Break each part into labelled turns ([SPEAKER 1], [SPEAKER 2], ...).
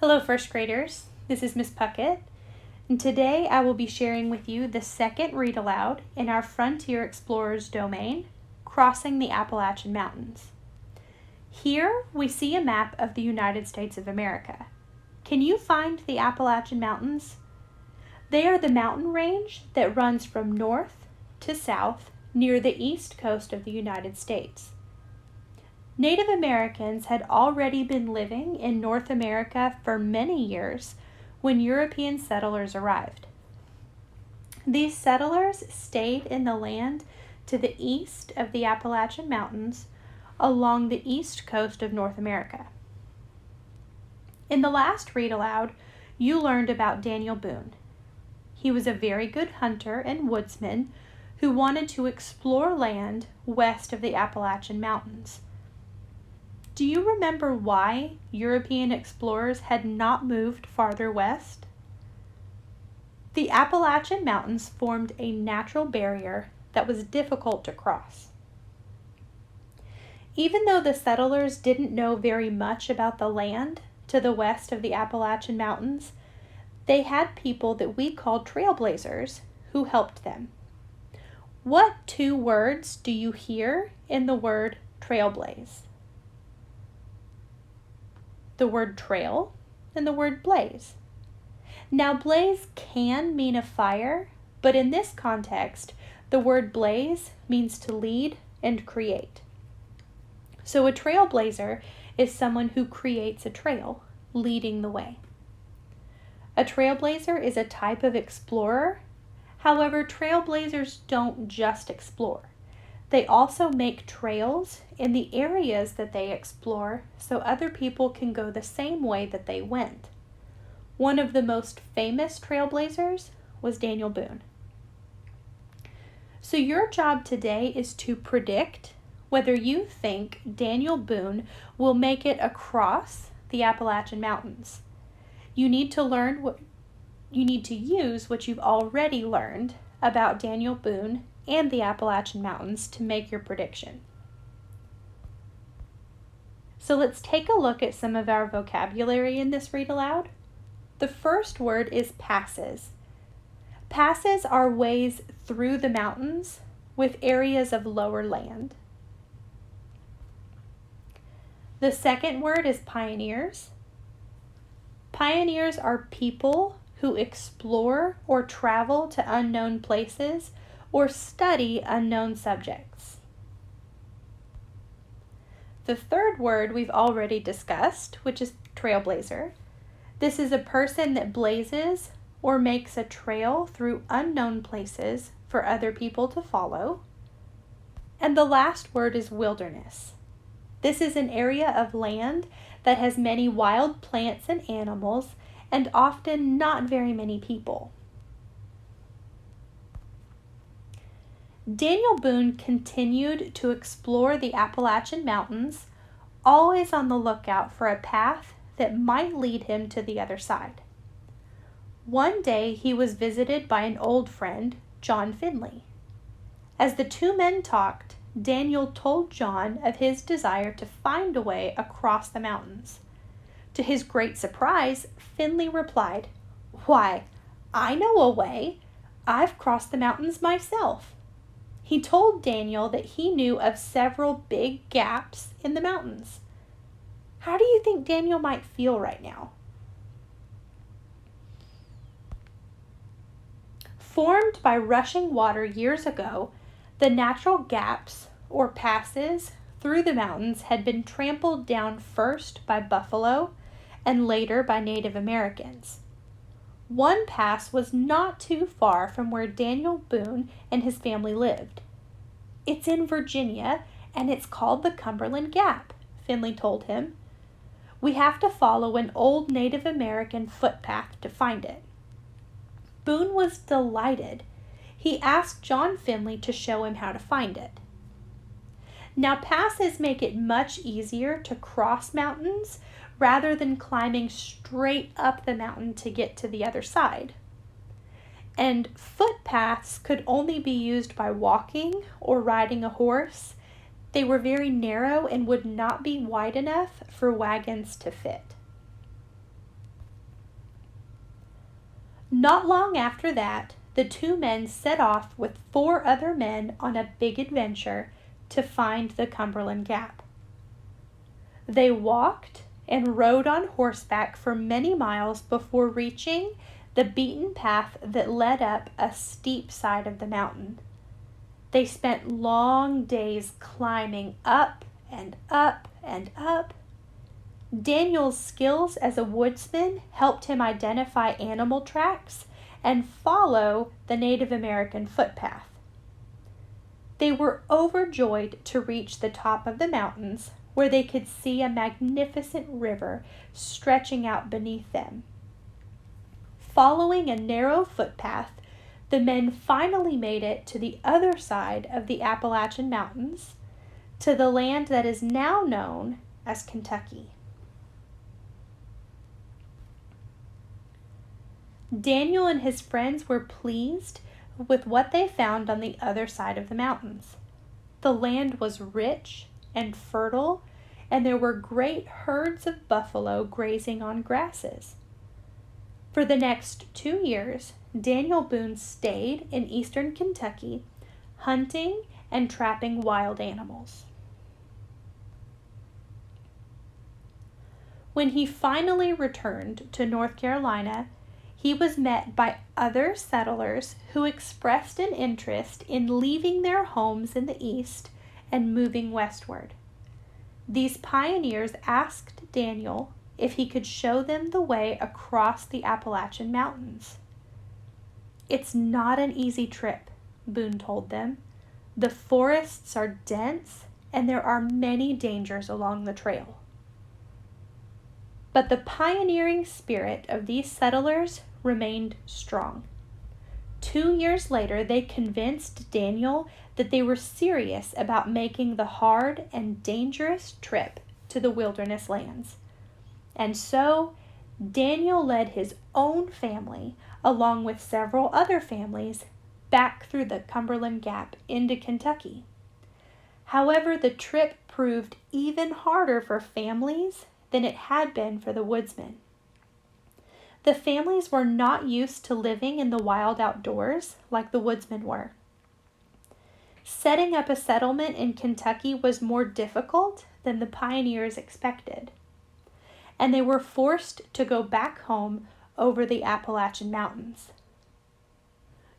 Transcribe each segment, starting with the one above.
[SPEAKER 1] Hello, first graders. This is Miss Puckett, and today I will be sharing with you the second read aloud in our Frontier Explorers domain, Crossing the Appalachian Mountains. Here we see a map of the United States of America. Can you find the Appalachian Mountains? They are the mountain range that runs from north to south near the east coast of the United States. Native Americans had already been living in North America for many years when European settlers arrived. These settlers stayed in the land to the east of the Appalachian Mountains along the east coast of North America. In the last read aloud, you learned about Daniel Boone. He was a very good hunter and woodsman who wanted to explore land west of the Appalachian Mountains. Do you remember why European explorers had not moved farther west? The Appalachian Mountains formed a natural barrier that was difficult to cross. Even though the settlers didn't know very much about the land to the west of the Appalachian Mountains, they had people that we called trailblazers who helped them. What two words do you hear in the word trailblaze? The word trail and the word blaze. Now, blaze can mean a fire, but in this context, the word blaze means to lead and create. So a trailblazer is someone who creates a trail, leading the way. A trailblazer is a type of explorer. However, trailblazers don't just explore. They also make trails in the areas that they explore so other people can go the same way that they went. One of the most famous trailblazers was Daniel Boone. So your job today is to predict whether you think Daniel Boone will make it across the Appalachian Mountains. You need to use what you've already learned about Daniel Boone and the Appalachian Mountains to make your prediction. So let's take a look at some of our vocabulary in this read aloud. The first word is passes. Passes are ways through the mountains with areas of lower land. The second word is pioneers. Pioneers are people who explore or travel to unknown places or study unknown subjects. The third word we've already discussed, which is trailblazer. This is a person that blazes or makes a trail through unknown places for other people to follow. And the last word is wilderness. This is an area of land that has many wild plants and animals and often not very many people. Daniel Boone continued to explore the Appalachian Mountains, always on the lookout for a path that might lead him to the other side. One day he was visited by an old friend, John Finley. As the two men talked, Daniel told John of his desire to find a way across the mountains. To his great surprise, Finley replied, "Why, I know a way. I've crossed the mountains myself." He told Daniel that he knew of several big gaps in the mountains. How do you think Daniel might feel right now? Formed by rushing water years ago, the natural gaps or passes through the mountains had been trampled down first by buffalo and later by Native Americans. One pass was not too far from where Daniel Boone and his family lived. It's in Virginia, and it's called the Cumberland Gap, Finley told him. We have to follow an old Native American footpath to find it. Boone was delighted. He asked John Finley to show him how to find it. Now, passes make it much easier to cross mountains rather than climbing straight up the mountain to get to the other side. And footpaths could only be used by walking or riding a horse. They were very narrow and would not be wide enough for wagons to fit. Not long after that, the two men set off with 4 other men on a big adventure to find the Cumberland Gap. They walked and rode on horseback for many miles before reaching the beaten path that led up a steep side of the mountain. They spent long days climbing up and up and up. Daniel's skills as a woodsman helped him identify animal tracks and follow the Native American footpath. They were overjoyed to reach the top of the mountains, where they could see a magnificent river stretching out beneath them. Following a narrow footpath, the men finally made it to the other side of the Appalachian Mountains, to the land that is now known as Kentucky. Daniel and his friends were pleased with what they found on the other side of the mountains. The land was rich and fertile, and there were great herds of buffalo grazing on grasses. For the next 2 years, Daniel Boone stayed in eastern Kentucky, hunting and trapping wild animals. When he finally returned to North Carolina, he was met by other settlers who expressed an interest in leaving their homes in the east and moving westward. These pioneers asked Daniel if he could show them the way across the Appalachian Mountains. "It's not an easy trip," Boone told them. "The forests are dense and there are many dangers along the trail." But the pioneering spirit of these settlers remained strong. 2 years later, they convinced Daniel that they were serious about making the hard and dangerous trip to the wilderness lands. And so, Daniel led his own family, along with several other families, back through the Cumberland Gap into Kentucky. However, the trip proved even harder for families than it had been for the woodsmen. The families were not used to living in the wild outdoors like the woodsmen were. Setting up a settlement in Kentucky was more difficult than the pioneers expected, and they were forced to go back home over the Appalachian Mountains.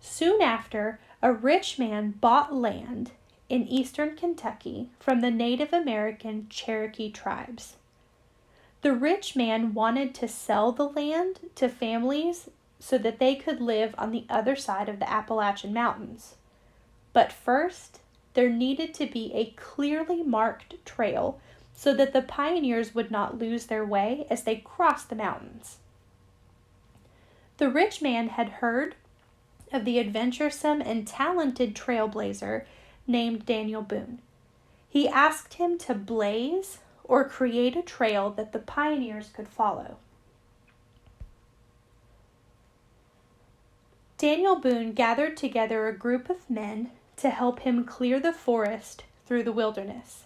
[SPEAKER 1] Soon after, a rich man bought land in eastern Kentucky from the Native American Cherokee tribes. The rich man wanted to sell the land to families so that they could live on the other side of the Appalachian Mountains. But first, there needed to be a clearly marked trail so that the pioneers would not lose their way as they crossed the mountains. The rich man had heard of the adventuresome and talented trailblazer named Daniel Boone. He asked him to blaze or create a trail that the pioneers could follow. Daniel Boone gathered together a group of men to help him clear the forest through the wilderness.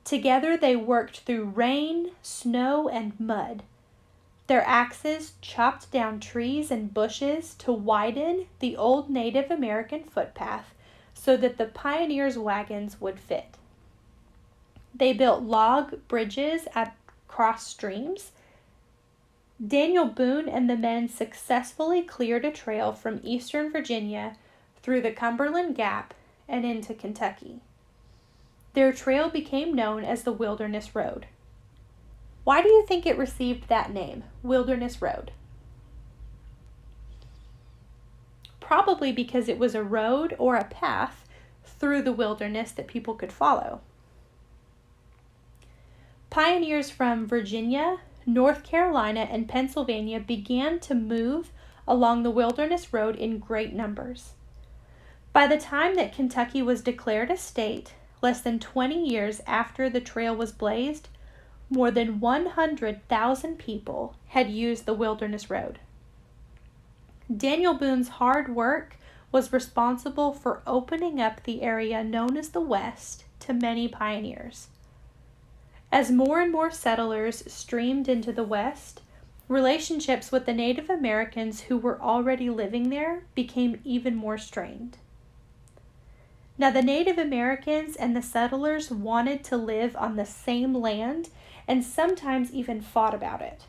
[SPEAKER 1] Together they worked through rain, snow, and mud. Their axes chopped down trees and bushes to widen the old Native American footpath so that the pioneers' wagons would fit. They built log bridges across streams. Daniel Boone and the men successfully cleared a trail from eastern Virginia through the Cumberland Gap and into Kentucky. Their trail became known as the Wilderness Road. Why do you think it received that name, Wilderness Road? Probably because it was a road or a path through the wilderness that people could follow. Pioneers from Virginia, North Carolina, and Pennsylvania began to move along the Wilderness Road in great numbers. By the time that Kentucky was declared a state, less than 20 years after the trail was blazed, more than 100,000 people had used the Wilderness Road. Daniel Boone's hard work was responsible for opening up the area known as the West to many pioneers. As more and more settlers streamed into the West, relationships with the Native Americans who were already living there became even more strained. Now, the Native Americans and the settlers wanted to live on the same land and sometimes even fought about it.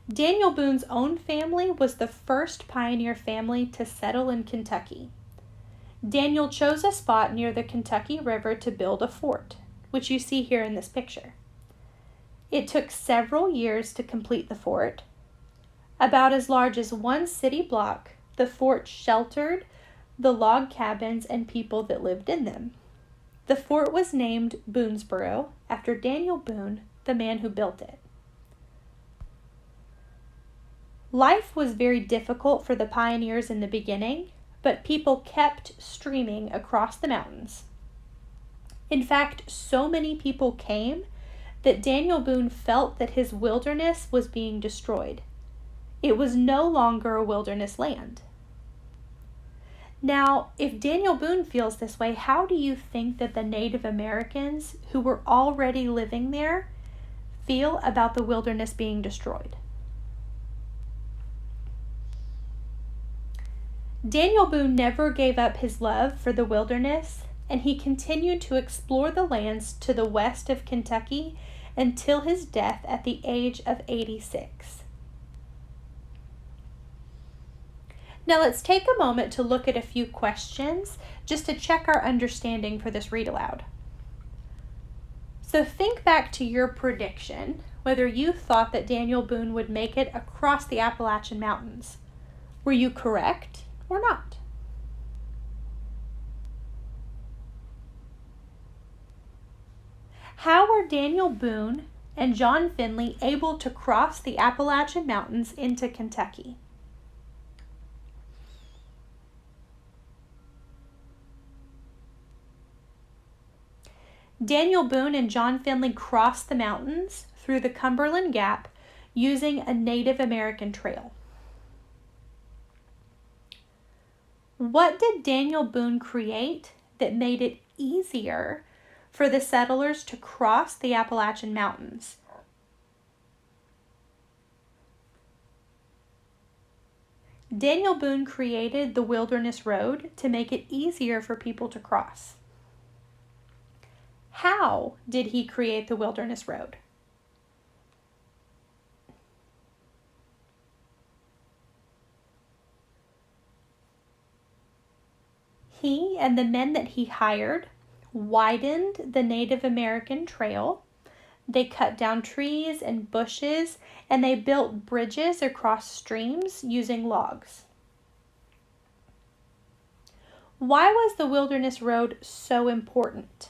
[SPEAKER 1] Daniel Boone's own family was the first pioneer family to settle in Kentucky. Daniel chose a spot near the Kentucky River to build a fort, which you see here in this picture. It took several years to complete the fort. About as large as one city block, the fort sheltered the log cabins and people that lived in them. The fort was named Boonesboro after Daniel Boone, the man who built it. Life was very difficult for the pioneers in the beginning, but people kept streaming across the mountains. In fact, so many people came that Daniel Boone felt that his wilderness was being destroyed. It was no longer a wilderness land. Now, if Daniel Boone feels this way, how do you think that the Native Americans who were already living there feel about the wilderness being destroyed? Daniel Boone never gave up his love for the wilderness, and he continued to explore the lands to the west of Kentucky until his death at the age of 86. Now let's take a moment to look at a few questions just to check our understanding for this read aloud. So think back to your prediction, whether you thought that Daniel Boone would make it across the Appalachian Mountains. Were you correct or not? How were Daniel Boone and John Finley able to cross the Appalachian Mountains into Kentucky? Daniel Boone and John Finley crossed the mountains through the Cumberland Gap using a Native American trail. What did Daniel Boone create that made it easier for the settlers to cross the Appalachian Mountains? Daniel Boone created the Wilderness Road to make it easier for people to cross. How did he create the Wilderness Road? He and the men that he hired widened the Native American trail. They cut down trees and bushes, and they built bridges across streams using logs. Why was the Wilderness Road so important?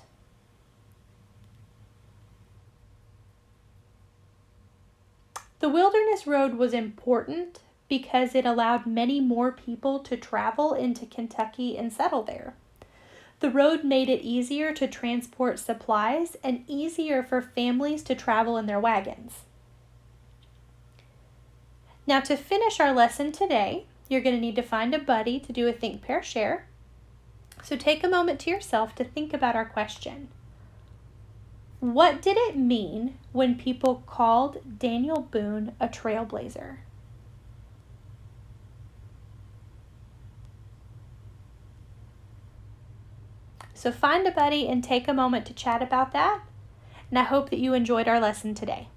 [SPEAKER 1] The Wilderness Road was important because it allowed many more people to travel into Kentucky and settle there. The road made it easier to transport supplies and easier for families to travel in their wagons. Now, to finish our lesson today, you're going to need to find a buddy to do a think, pair, share. So take a moment to yourself to think about our question. What did it mean when people called Daniel Boone a trailblazer? So find a buddy and take a moment to chat about that. And I hope that you enjoyed our lesson today.